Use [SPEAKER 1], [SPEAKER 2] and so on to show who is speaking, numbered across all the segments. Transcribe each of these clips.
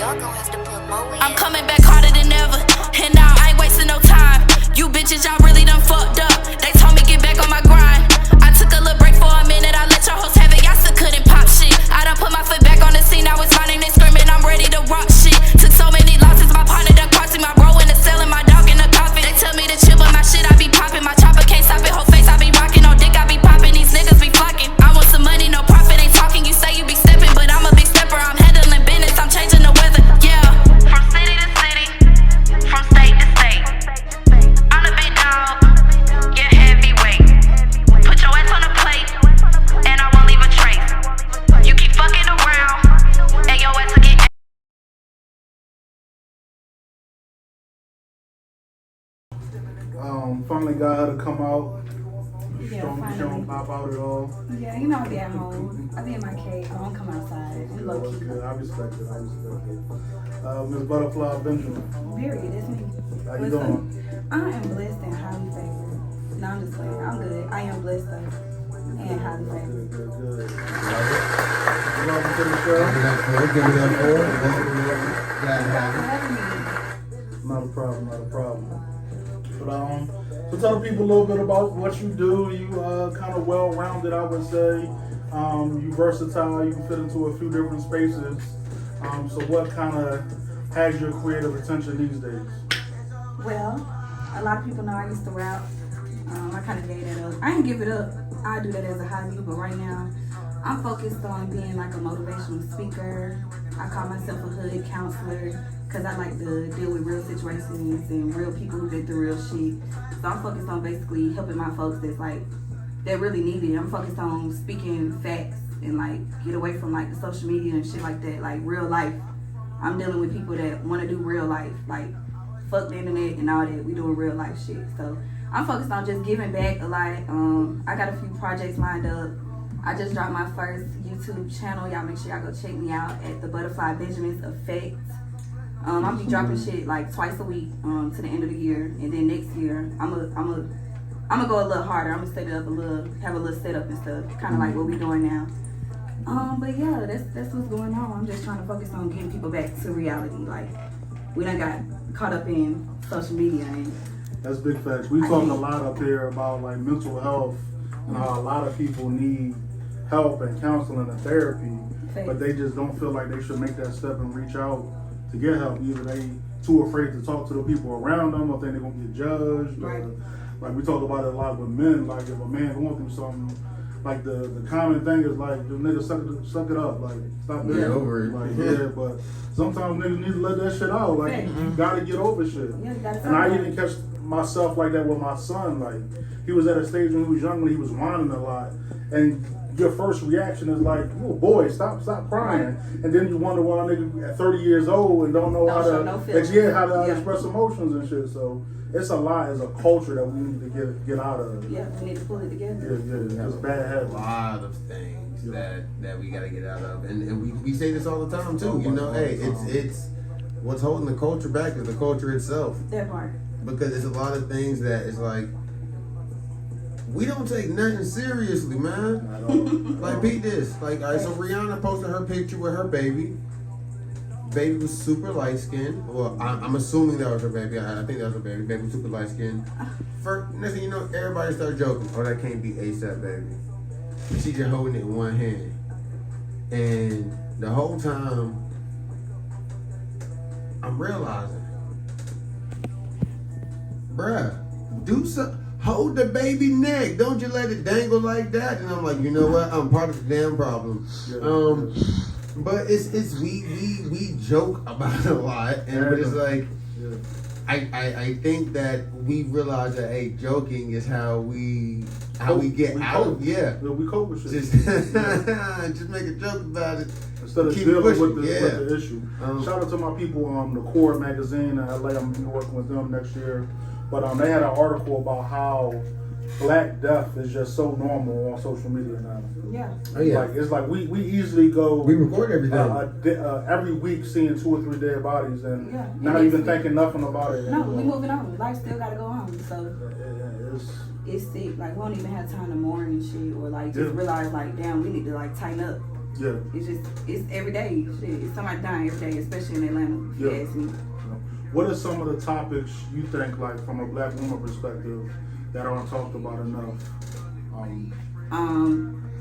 [SPEAKER 1] I'm coming back harder than ever, and now I ain't wasting no time. You bitches, y'all really done fucked up. They told me get back on my grind. I took a little break for a minute, I let your host have it, y'all still couldn't pop shit. I done put my foot back on the scene, now it's my name, they screaming, I'm ready to rock shit. Took so many losses, my partner done crossing, my bro in the cell and my dog in the coffin. They tell me to chill, but my shit I be popping. My chopper can't stop it, whole face I be rocking. On dick I be popping, these niggas be flocking. I want some money, no profit, ain't talking. You say you be stepping, but I'm a big stepper. I'm handling business, I'm changing the weather, yeah. From city to city, from state to state, I'm the big dog, yeah, heavyweight. Put your ass on the plate, and I won't leave a trace. You keep fucking around, and your ass will get.
[SPEAKER 2] Finally got her to come out.
[SPEAKER 3] Yeah,
[SPEAKER 2] She don't pop out at all.
[SPEAKER 3] Yeah, you know I be at home. I be in my cave. I don't come outside. I'm low key.
[SPEAKER 2] Yeah, I respect it. Miss Butterfly Benjaminz.
[SPEAKER 3] Period, that's me.
[SPEAKER 2] How you doing?
[SPEAKER 3] I am blessed and highly favored. No, I'm just playing. I'm good. I am blessed though. And highly favored.
[SPEAKER 2] Good. Welcome to the show.
[SPEAKER 4] Give it up for her.
[SPEAKER 2] Not a problem. So tell the people a little bit about what you do. You kind of well-rounded, I would say. You versatile. You can fit into a few different spaces. So what kind of has your creative attention these days?
[SPEAKER 3] Well, a lot of people know I used to rap. I kind of gave that up. I didn't give it up. I do that as a hobby, but right now I'm focused on being like a motivational speaker. I call myself a hood counselor because I like to deal with real situations and real people who get through real shit. So I'm focused on basically helping my folks that really need it. I'm focused on speaking facts and like get away from like the social media and shit like that, like real life. I'm dealing with people that want to do real life, like fuck the internet and all that. We doing real life shit. So I'm focused on just giving back a lot. I got a few projects lined up. I just dropped my first YouTube channel. Y'all make sure y'all go check me out at the Butterfly Benjaminz Effect. I'll be dropping shit like twice a week to the end of the year, and then next year I'm gonna go a little harder. I'm gonna set it up have a little setup and stuff, kind of like what we doing now. But yeah, that's what's going on. I'm just trying to focus on getting people back to reality. Like we done got caught up in social media and.
[SPEAKER 2] That's big facts. We talk a lot up here about like mental health and how a lot of people need help and counseling and therapy, but they just don't feel like they should make that step and reach out to get help. Either they too afraid to talk to the people around them, or think they're gonna get judged.
[SPEAKER 3] Right.
[SPEAKER 2] Or, like we talk about it a lot with men. Like if a man going through something, like the common thing is like the nigga suck it up. Like stop
[SPEAKER 4] Get over it.
[SPEAKER 2] Like but sometimes niggas need to let that shit out. Like you gotta get over shit.
[SPEAKER 3] Yeah, you gotta
[SPEAKER 2] and I even catch myself like that with my son. Like he was at a stage when he was young when he was whining a lot, and your first reaction is like, "Oh boy, stop crying," and then you wonder why a nigga at 30 years old and don't know how to express emotions and shit. So it's a lot as a culture that we need to get out of.
[SPEAKER 3] Yeah, we need to pull it together.
[SPEAKER 2] Yeah, it's bad habits.
[SPEAKER 4] A lot of things that we gotta get out of, and we say this all the time too. You know, hey, it's what's holding the culture back is the culture itself.
[SPEAKER 3] That part.
[SPEAKER 4] Because it's a lot of things that it's like we don't take nothing seriously, man.
[SPEAKER 2] I don't.
[SPEAKER 4] Like beat this. Like all right, so Rihanna posted her picture with her baby. Baby was super light skinned. Well, I'm assuming that was her baby. I think that was her baby. Baby was super light skinned. First, next thing you know, everybody started joking. Oh, that can't be ASAP baby. And she just holding it in one hand. And the whole time, I'm realizing, bruh, do something. Hold the baby neck. Don't you let it dangle like that. And I'm like, you know what? I'm part of the damn problem. But it's we joke about it a lot, and but it's like I think that we realize that joking is how we get out of
[SPEAKER 2] we cope with shit.
[SPEAKER 4] Just make a joke about it
[SPEAKER 2] instead of dealing with the issue. Shout out to my people the Core magazine in LA. I'm gonna be working with them next year. But they had an article about how Black death is just so normal on social media now.
[SPEAKER 3] Yeah.
[SPEAKER 4] Oh, yeah.
[SPEAKER 2] Like it's like we easily go.
[SPEAKER 4] We record everything
[SPEAKER 2] every week, seeing 2 or 3 dead bodies, and not even thinking nothing about it.
[SPEAKER 3] No, we moving on. Life still gotta go on. So
[SPEAKER 2] it's
[SPEAKER 3] sick. Like we don't even have time to mourn and shit, or like just realize like, damn, we need to like tighten up.
[SPEAKER 2] Yeah.
[SPEAKER 3] It's every day. Shit, it's somebody dying every day, especially in Atlanta. If you ask me.
[SPEAKER 2] What are some of the topics you think, like from a black woman perspective, that aren't talked about enough?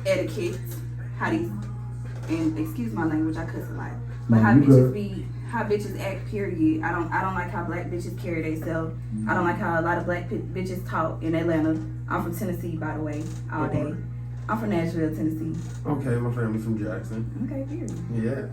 [SPEAKER 3] Etiquette, how these, and excuse my language, I cuss a lot, but how bitches act. Period. I don't like how black bitches carry themselves. I don't like how a lot of black bitches talk in Atlanta. I'm from Tennessee, by the way, all day. I'm from Nashville, Tennessee.
[SPEAKER 4] Okay, my family's from Jackson.
[SPEAKER 3] Okay, period.
[SPEAKER 4] Yeah.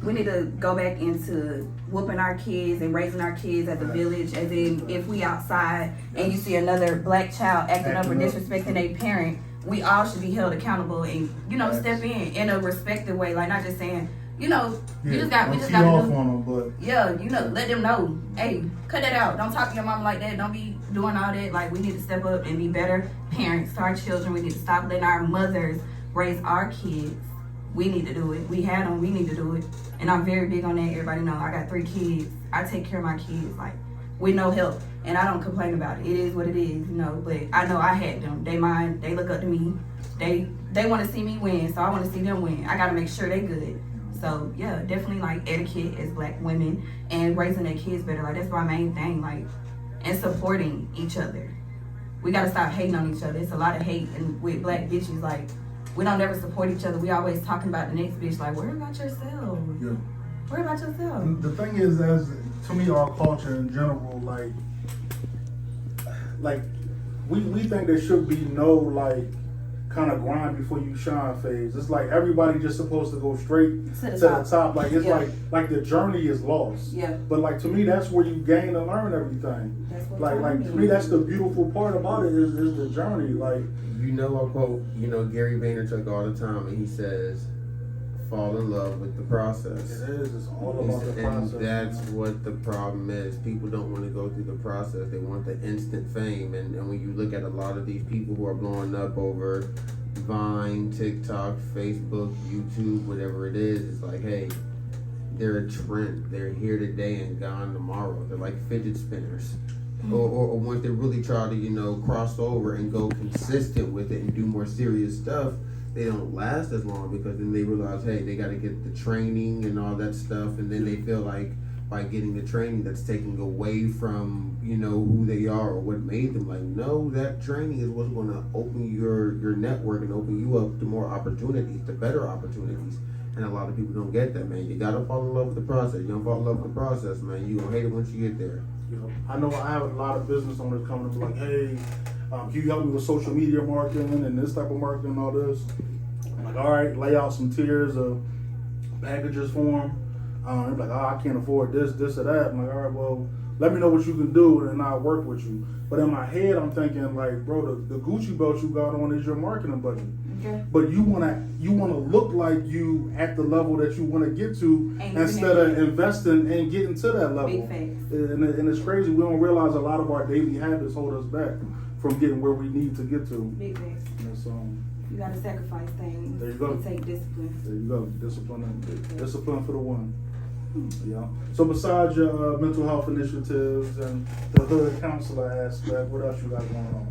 [SPEAKER 3] We need to go back into whooping our kids and raising our kids as a village. As in, if we outside and you see another black child acting up or disrespecting their parent, we all should be held accountable and step in a respected way. Like, not just saying, we just got to do.
[SPEAKER 2] On them, but
[SPEAKER 3] let them know. Hey, cut that out. Don't talk to your mom like that. Don't be doing all that. Like, we need to step up and be better parents to our children. We need to stop letting our mothers raise our kids. We need to do it. We had them. We need to do it. And I'm very big on that. Everybody know I got 3 kids. I take care of my kids like with no help, and I don't complain about it. It is what it is, But I know I had them. They mine. They look up to me. They want to see me win, so I want to see them win. I got to make sure they good. So yeah, definitely like etiquette as black women and raising their kids better. Like, that's my main thing. Like, and supporting each other. We gotta stop hating on each other. It's a lot of hate and with black bitches. Like, we don't ever support each other. We always talking about the next bitch. Like, worry about yourself.
[SPEAKER 2] yeah.
[SPEAKER 3] Worry about yourself.
[SPEAKER 2] The thing is, as to me, our culture in general, like we think there should be no like kind of grind before you shine phase. It's like everybody just supposed to go straight to the top. Like, it's like the journey is lost.
[SPEAKER 3] Yeah.
[SPEAKER 2] But like, to me, that's where you gain and learn everything.
[SPEAKER 3] That's what
[SPEAKER 2] Like to me, that's the beautiful part about it is the journey. Like,
[SPEAKER 4] I quote, Gary Vaynerchuk all the time, and he says, fall in love with the process.
[SPEAKER 2] it is. It's all about the process.
[SPEAKER 4] And that's what the problem is. People don't want to go through the process. They want the instant fame. And when you look at a lot of these people who are blowing up over Vine, TikTok, Facebook, YouTube, whatever it is, it's like, hey, they're a trend. They're here today and gone tomorrow. They're like fidget spinners. Or once they really try to, cross over and go consistent with it and do more serious stuff, they don't last as long, because then they realize, hey, they got to get the training and all that stuff, and then they feel like by getting the training, that's taking away from who they are or what made them. Like, no, that training is what's going to open your network and open you up to more opportunities, to better opportunities. And a lot of people don't get that, man. You got to fall in love with the process. You don't fall in love with the process, man, you gonna hate it once you get there.
[SPEAKER 2] I know I have a lot of business owners coming to me like, hey, can you help me with social media marketing and this type of marketing and all this? I'm like, all right, lay out some tiers of packages for them. They're like, oh, I can't afford this or that. I'm like, all right, well, let me know what you can do and I'll work with you. But in my head, I'm thinking like, bro, the Gucci belt you got on is your marketing budget. Okay. But you wanna look like you at the level that you want to get to instead of investing and getting to that level.
[SPEAKER 3] Big facts.
[SPEAKER 2] And it's crazy. We don't realize a lot of our daily habits hold us back from getting where we need to get to.
[SPEAKER 3] Big facts. You gotta sacrifice things.
[SPEAKER 2] There you go.
[SPEAKER 3] And take discipline.
[SPEAKER 2] There you go. Discipline for the one. Yeah. So besides your mental health initiatives and the hood counselor aspect, what else you got going on?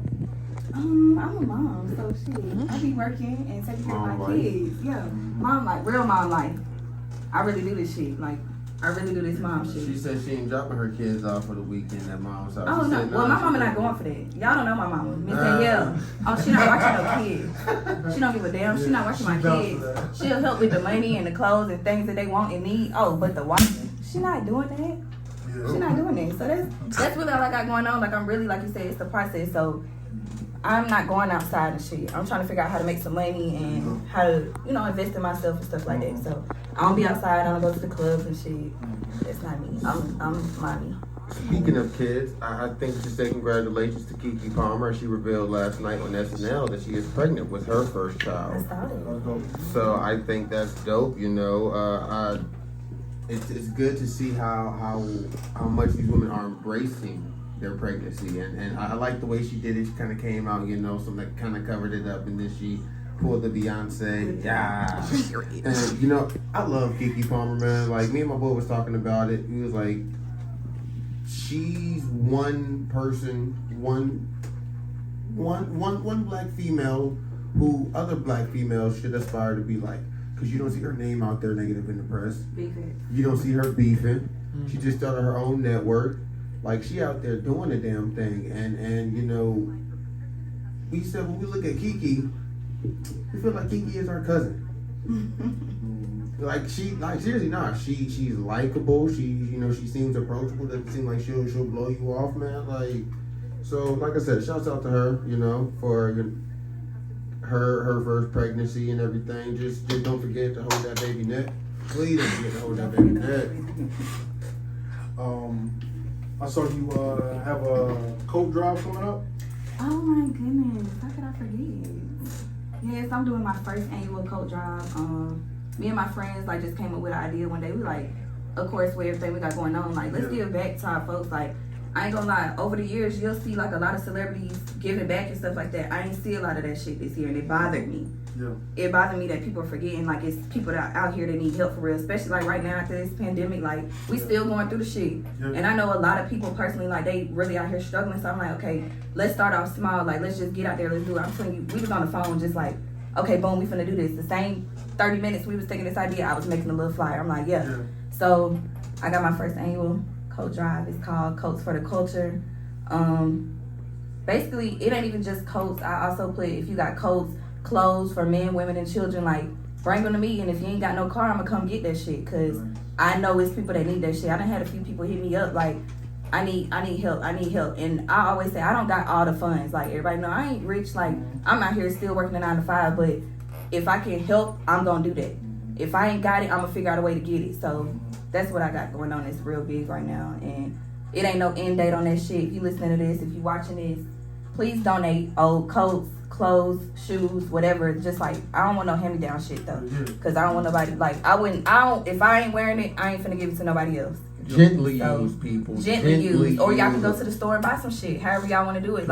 [SPEAKER 3] I'm a mom, so shit. I be working and taking care of my kids. Yeah. Mom life, real mom life. I really do this shit. Like, I really do this mom shit.
[SPEAKER 4] She said she ain't dropping her kids off for the weekend at mom's house.
[SPEAKER 3] Oh, no. Well, my mama not going for that. Y'all don't know my mama. Miss Danielle. Oh, she not watching no kids. She don't give a damn. She not watching my kids. She'll help with the money and the clothes and things that they want and need. Oh, but the washing. She not doing that. Yeah. She not doing that. So that's really all I got going on. Like, I'm really, like you said, it's the process. So I'm not going outside and shit. I'm trying to figure out how to make some money and how to, invest in myself and stuff like that. So I don't be outside. I don't go to the clubs and shit. That's not me. I'm mommy.
[SPEAKER 4] Speaking of kids, I think we should say congratulations to Keke Palmer. She revealed last night on SNL that she is pregnant with her first child.
[SPEAKER 3] I saw it.
[SPEAKER 4] So I think that's dope. It's good to see how much these women are embracing their pregnancy, and I like the way she did it. She kind of came out, some that kind of covered it up, and then she pulled the Beyonce, yeah. And I love Keke Palmer, man. Like, me and my boy was talking about it. He was like, she's one person, one black female who other black females should aspire to be like. because you don't see her name out there negative in the press.
[SPEAKER 3] Beefing.
[SPEAKER 4] You don't see her beefing. She just started her own network. Like, she out there doing the damn thing. And you know, we said when we look at Kiki, we feel like Kiki is our cousin. Seriously, she's likable. She seems approachable. Doesn't seem like she'll blow you off, man. Like, so like I said, shouts out to her, for her first pregnancy and everything. Just don't forget to hold that baby neck. Please don't forget to hold that baby neck.
[SPEAKER 2] I saw you have a coat drive coming up.
[SPEAKER 3] Oh my goodness, how could I forget? Yes, I'm doing my first annual coat drive. Me and my friends just came up with an idea one day. We of course, with everything we got going on, let's give back to our folks. I ain't gonna lie, over the years you'll see a lot of celebrities giving back and stuff like that. I ain't see a lot of that shit this year, and it bothered me.
[SPEAKER 2] Yeah.
[SPEAKER 3] It bothered me that people are forgetting it's people that out here that need help for real, especially right now after this pandemic. We still going through the shit, and I know a lot of people personally they really out here struggling. So I'm okay, let's start off small. Let's just get out there, let's do it. I'm telling you, we was on the phone just okay, boom, we finna do this. The same 30 minutes we was thinking this idea, I was making a little flyer. I'm yeah. So I got my first annual coat drive. It's called Coats for the Culture. Basically, it ain't even just coats. I also put, if you got coats, clothes for men, women, and children, bring them to me. And if you ain't got no car, I'm gonna come get that shit. Cause I know it's people that need that shit. I done had a few people hit me up I need help. And I always say I don't got all the funds. Everybody know I ain't rich. I'm out here still working a 9 to 5. But if I can help, I'm gonna do that. If I ain't got it, I'm gonna figure out a way to get it. So that's what I got going on. It's real big right now, and it ain't no end date on that shit. If you listening to this, if you watching this, please donate old coats, clothes, shoes, whatever. Just I don't want no hand-me-down shit though, cause I don't want nobody if I ain't wearing it, I ain't finna give it to nobody else.
[SPEAKER 4] Gently used, people.
[SPEAKER 3] Gently used, or y'all can go to the store and buy some shit. However y'all want to do it.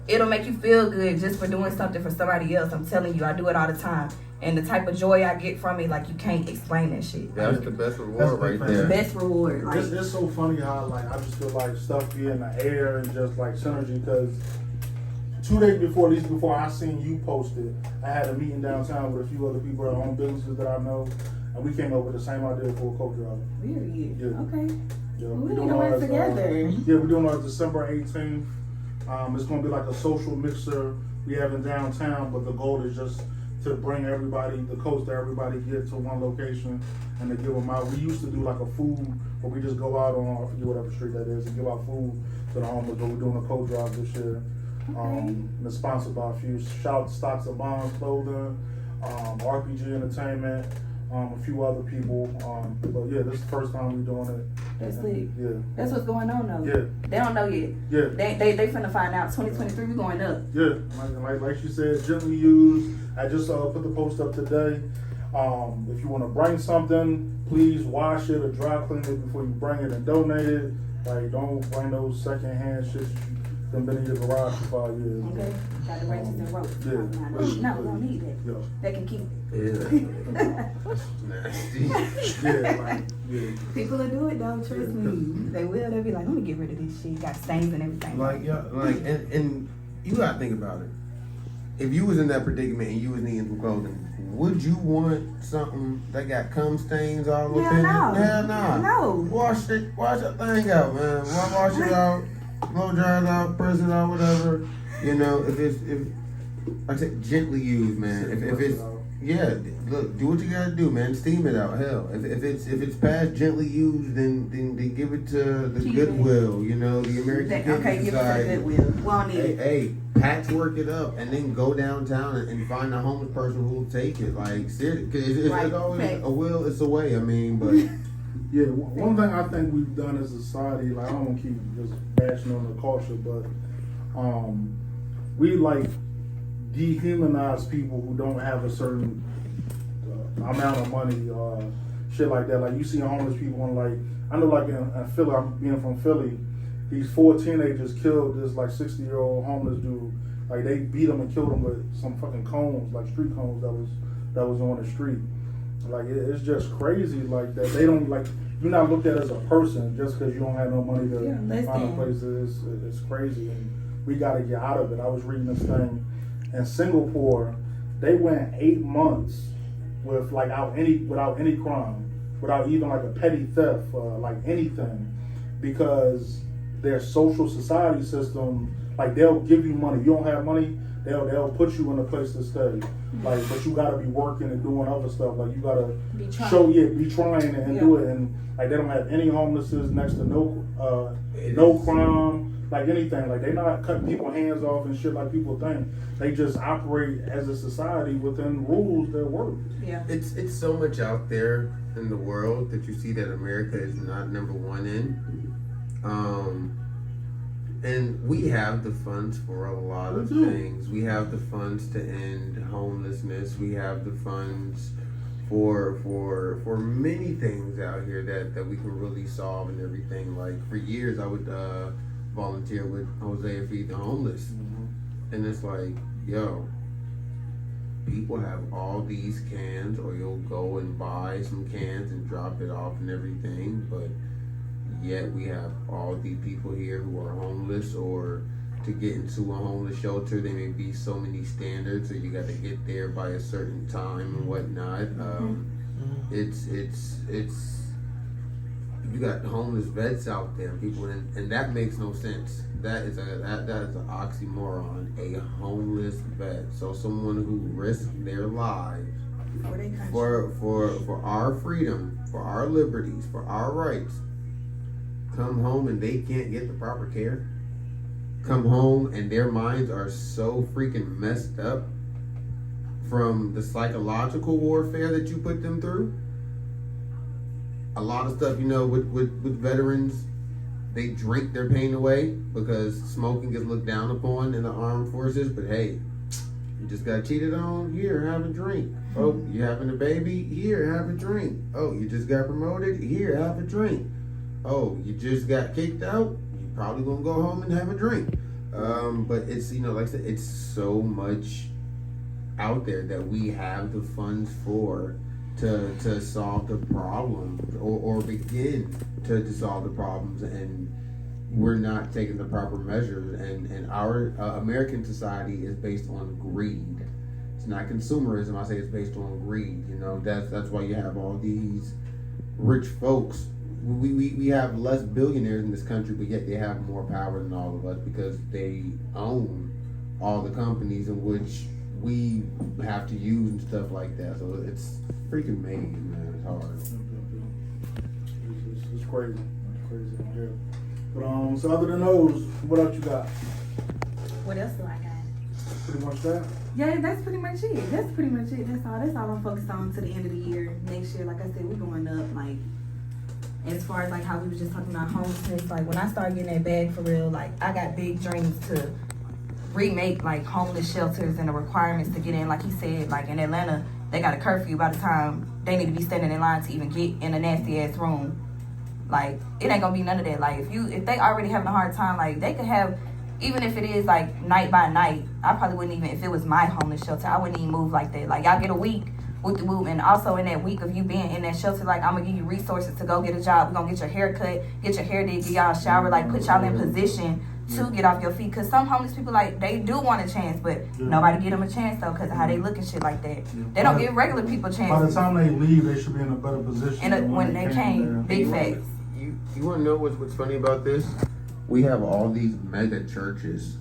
[SPEAKER 3] It'll make you feel good just for doing something for somebody else. I'm telling you, I do it all the time. And the type of joy I get from it, you can't explain that shit.
[SPEAKER 4] That's the best reward right there.
[SPEAKER 3] The best reward.
[SPEAKER 2] It's so funny how I just feel stuff be in the air and just synergy, because 2 days before I seen you post it, I had a meeting downtown with a few other people that own businesses that I know, and we came up with the same idea for a coat drive.
[SPEAKER 3] Really?
[SPEAKER 2] Yeah.
[SPEAKER 3] Okay.
[SPEAKER 2] Yeah,
[SPEAKER 3] We need to work together.
[SPEAKER 2] We're doing it December 18th. It's going to be a social mixer we have in downtown, but the goal is just to bring the coats that everybody gets to one location and to give them out. We used to do a food where we just go out on, I forget whatever street that is, and give out food to the homeless, but we're doing a coat drive this year. And it's sponsored by a few Stocks and Bonds Clothing, RPG Entertainment, a few other people. But yeah, this is the first time we're doing it.
[SPEAKER 3] That's lit.
[SPEAKER 2] Yeah.
[SPEAKER 3] That's what's going on though.
[SPEAKER 2] Yeah.
[SPEAKER 3] They don't know yet.
[SPEAKER 2] Yeah.
[SPEAKER 3] They finna find out. 2023 we going up.
[SPEAKER 2] Yeah. Like she said, gently used. I just put the post up today. If you want to bring something, please wash it or dry clean it before you bring it and donate it. Don't bring those secondhand shit that been in your garage for 5 years.
[SPEAKER 3] Okay. Got the wrenches and ropes.
[SPEAKER 2] Yeah.
[SPEAKER 3] No, we don't need it.
[SPEAKER 2] Yeah.
[SPEAKER 3] They can keep it.
[SPEAKER 4] Yeah. Nasty.
[SPEAKER 2] Yeah.
[SPEAKER 3] People will do it though, trust me. They will. They'll be let me get rid of this shit. Got stains and everything.
[SPEAKER 4] And you gotta think about it. If you was in that predicament and you was needing some clothing, would you want something that got cum stains all up in it? Hell no.
[SPEAKER 3] No.
[SPEAKER 4] Wash that thing out, man. Wash it out, blow dry it out, press it out, whatever. If like I said, gently used, man. If it's look, do what you gotta do, man. Steam it out. Hell, if it's past gently used, then give it to the Goodwill. The American Kidney
[SPEAKER 3] Okay, give it to the
[SPEAKER 4] Society.
[SPEAKER 3] Goodwill. We don't need it.
[SPEAKER 4] Hey, patchwork it up and then go downtown and find a homeless person who'll take it. Seriously, because it's always a will, it's a way. But
[SPEAKER 2] yeah, one thing I think we've done as a society, I don't want to keep just bashing on the culture, but we dehumanize people who don't have a certain amount of money or shit like that. You see homeless people I know in Philly, I'm being from Philly, these 4 teenagers killed this 60-year-old homeless dude. They beat him and killed him with some fucking cones, street cones that was on the street. It's just crazy that they don't you're not looked at as a person just because you don't have no money to find a place. It's crazy, and we got to get out of it. I was reading this thing in Singapore. They went 8 months without any crime, without even like a petty theft, like anything, because their social society system, like they'll give you money. You don't have money, they'll put you in a place to stay. Like, but you gotta be working and doing other stuff. Like you gotta be trying and do it. And like they don't have any homelessness next to no crime. Like anything, like they not cutting people's hands off and shit like people think. They just operate as a society within rules that work.
[SPEAKER 3] Yeah,
[SPEAKER 4] it's so much out there in the world that you see that America is not number one in. And we have the funds for a lot of things. We have the funds to end homelessness. We have the funds for many things out here that we can really solve and everything. Like for years, I would volunteer with Hosea Feed the Homeless, and it's like, yo, people have all these cans, or you'll go and buy some cans and drop it off and everything, but yet we have all the people here who are homeless, or to get into a homeless shelter, there may be so many standards, or you got to get there by a certain time and whatnot. It's you got homeless vets out there, people, and that makes no sense. That is an oxymoron. A homeless vet, so someone who risks their lives for our freedom, for our liberties, for our rights, come home and they can't get the proper care. Come home and their minds are so freaking messed up from the psychological warfare that you put them through. A lot of stuff, with veterans, they drink their pain away because smoking is looked down upon in the armed forces. But hey, you just got cheated on? Here, have a drink. Oh, you having a baby? Here, have a drink. Oh, you just got promoted? Here, have a drink. Oh, you just got kicked out? You probably gonna go home and have a drink. But it's, like I said, it's so much out there that we have the funds for to solve the problem or begin to solve the problems, and we're not taking the proper measures, and our American society is based on greed. It's not consumerism. I say it's based on greed. That's why you have all these rich folks. We have less billionaires in this country, but yet they have more power than all of us because they own all the companies in which we have to use and stuff like that. So it's freaking made, man. It's hard.
[SPEAKER 2] It's crazy. It's crazy. Yeah. But so other than those, what else you got?
[SPEAKER 3] What else do I got?
[SPEAKER 2] Pretty much that.
[SPEAKER 3] Yeah, that's pretty much it. That's all I'm focused on to the end of the year. Next year, like I said, we're going up. Like, as far as like how we were just talking about homelessness, like when I start getting that bag for real, like I got big dreams to remake like homeless shelters and the requirements to get in. Like he said, like in Atlanta, they got a curfew by the time they need to be standing in line to even get in a nasty ass room. Like it ain't gonna be none of that. Like if they already having a hard time, like they could have, even if it is like night by night, I probably wouldn't even, if it was my homeless shelter, I wouldn't even move like that. Like y'all get a week with the move, and also in that week of you being in that shelter, like I'm gonna give you resources to go get a job. We're gonna get your hair cut, get your hair did, get y'all a shower, like put y'all in position to get off your feet. Cause some homeless people, like they do want a chance, but nobody give them a chance though, cause of how they look and shit like that. They don't give regular people chances.
[SPEAKER 2] By the time they leave, they should be in a better position.
[SPEAKER 3] And when they came, big facts.
[SPEAKER 4] You want to know what's funny about this? We have all these mega churches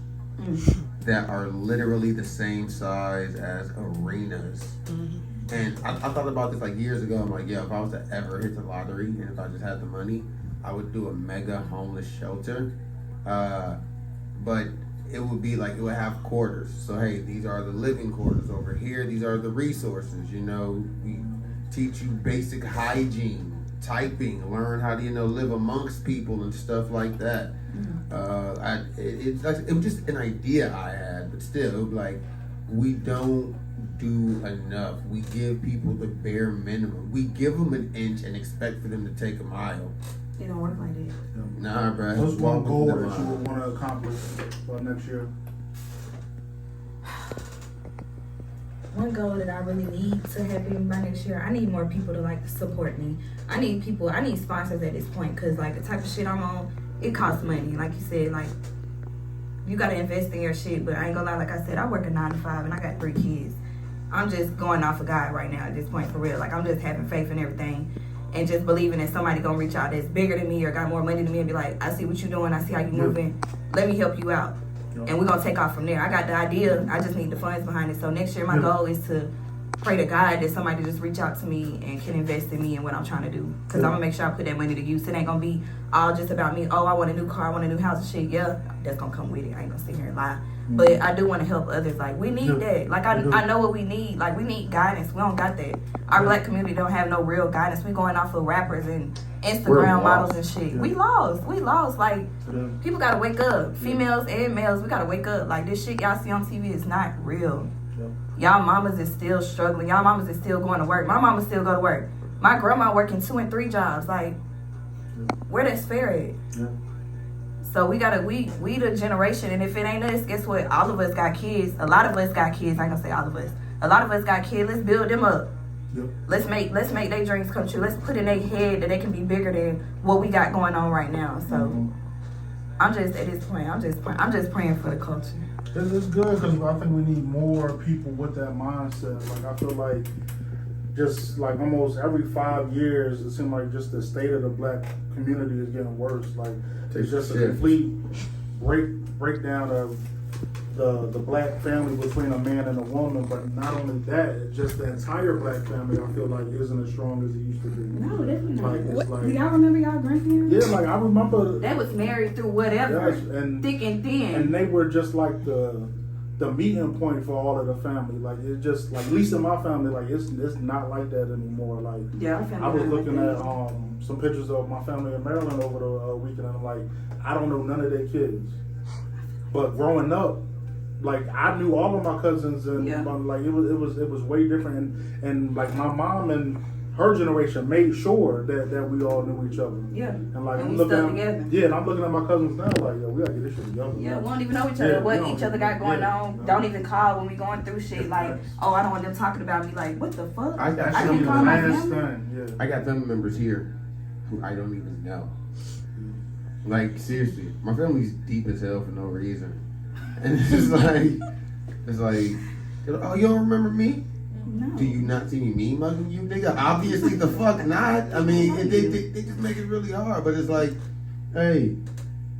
[SPEAKER 4] that are literally the same size as arenas. And I thought about this like years ago. I'm like, yeah, if I was to ever hit the lottery and if I just had the money, I would do a mega homeless shelter. But it would be like, it would have quarters. So, hey, these are the living quarters over here. These are the resources. We teach you basic hygiene, typing, learn how to, live amongst people and stuff like that. It was just an idea I had, but still, like, we don't do enough. We give people the bare minimum. We give them an inch and expect for them to take a mile.
[SPEAKER 3] It don't work like that.
[SPEAKER 2] Nah, bro. What's one goal that you would want to accomplish for next year?
[SPEAKER 3] One goal that I really need to happen by next year, I need more people to like support me. I need sponsors at this point, because like the type of shit I'm on, it costs money. Like you said, like you gotta invest in your shit, but I ain't gonna lie, like I said, I work a 9 to 5 and I got 3 kids. I'm just going off of God right now at this point, for real. Like, I'm just having faith in everything and just believing that somebody gonna reach out that's bigger than me or got more money than me and be like, I see what you doing, I see how you moving, let me help you out. And we're gonna take off from there. I got the idea, I just need the funds behind it. So next year my goal is to pray to God that somebody just reach out to me and can invest in me and what I'm trying to do. Because I'm gonna make sure I put that money to use. It ain't gonna be all just about me. Oh, I want a new car, I want a new house and shit. Yeah, that's gonna come with it. I ain't gonna sit here and lie. But I do want to help others. Like, we need that. Like, I know what we need. Like, we need guidance. We don't got that. Our black community don't have no real guidance. We going off of rappers and Instagram models and shit. We lost. Like, people gotta wake up. Females and males, we gotta wake up. Like, this shit y'all see on TV is not real. Y'all mamas is still struggling. Y'all mamas is still going to work. My mama still go to work. My grandma working 2 and 3 jobs. Like, where that's fair at? So we the generation, and if it ain't us, guess what? All of us got kids. A lot of us got kids. I ain't gonna say all of us. A lot of us got kids. Let's build them up. Let's make their dreams come true. Let's put in their head that they can be bigger than what we got going on right now. So I'm just at this point. I'm just praying for the culture.
[SPEAKER 2] It's good because I think we need more people with that mindset. Like, I feel like just like almost every 5 years, it seems like just the state of the black community is getting worse. Like, it's just a complete breakdown of the black family between a man and a woman. But not only that, it's just the entire black family, I feel like, isn't as strong as it used to be.
[SPEAKER 3] No, definitely not.
[SPEAKER 2] Like,
[SPEAKER 3] Do y'all remember y'all grandparents?
[SPEAKER 2] Yeah, like I remember
[SPEAKER 3] they was married through whatever,
[SPEAKER 2] and
[SPEAKER 3] thick and thin,
[SPEAKER 2] and they were just like the meeting point for all of the family. Like, it's just like, at least in my family, like it's not like that anymore. Like, I was looking at some pictures of my family in Maryland over the weekend, and I'm like, I don't know none of their kids, but growing up, like, I knew all of my cousins, and like it was way different, and like my mom and her generation made sure that we all knew each other. Yeah. And like, I'm looking together. Yeah, and I'm looking at my cousins now like, yo, we gotta get this shit together.
[SPEAKER 3] Yeah, we don't even know each other, what each other got going on. No. Don't even call when we going through shit. Like, oh, I don't want them talking about me. Like, what the fuck?
[SPEAKER 4] I
[SPEAKER 3] can call my family.
[SPEAKER 4] I got family members here who I don't even know. Like, seriously, my family's deep as hell for no reason. And it's like, oh, you don't remember me?
[SPEAKER 3] No.
[SPEAKER 4] Do you not see me mugging you, nigga? Obviously the fuck not. I mean, they just make it really hard. But it's like, hey,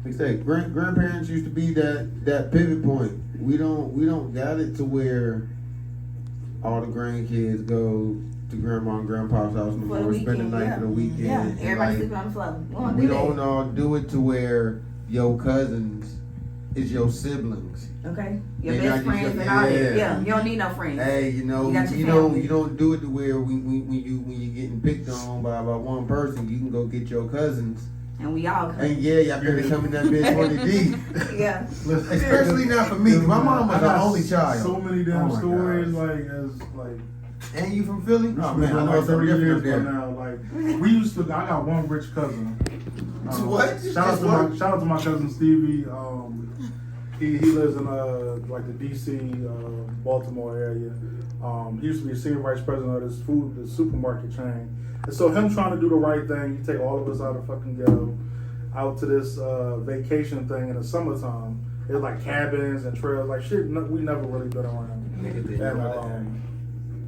[SPEAKER 4] like I say, grandparents used to be that pivot point. We don't got it to where all the grandkids go to grandma and grandpa's house before spend the night for the weekend.
[SPEAKER 3] Yeah, everybody sleeping on the floor.
[SPEAKER 4] We don't all do it to where your cousins is your siblings.
[SPEAKER 3] Okay, your best friends and all that. Yeah, you don't need no friends.
[SPEAKER 4] Hey, you don't do it to where when you're getting picked on by one person, you can go get your cousins.
[SPEAKER 3] And we all come.
[SPEAKER 4] And y'all better come in that bitch 20 deep.
[SPEAKER 3] Yeah.
[SPEAKER 4] Especially not for me. My mom was the only child.
[SPEAKER 2] So many damn stories, like.
[SPEAKER 4] And you from Philly?
[SPEAKER 2] Oh man, I know 30 years ago now. Like, we used to. I got one rich cousin.
[SPEAKER 4] What?
[SPEAKER 2] Shout out to my cousin Stevie. He lives in like the DC, Baltimore area. He used to be a senior vice president of the supermarket chain. And so him trying to do the right thing, he take all of us out of fucking ghetto, out to this vacation thing in the summertime. It's like cabins and trails, like shit we never really been around. And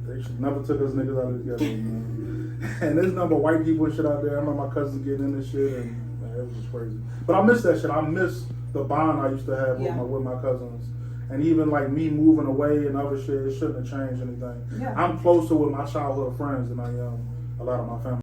[SPEAKER 2] they never took us niggas out of the ghetto, man. And there's number of white people and shit out there. I remember my cousins getting in this shit, and man, it was just crazy. But I miss that shit. I miss the bond I used to have with my cousins. And even like me moving away and other shit, it shouldn't have changed anything. Yeah. I'm closer with my childhood friends than I am a lot of my family.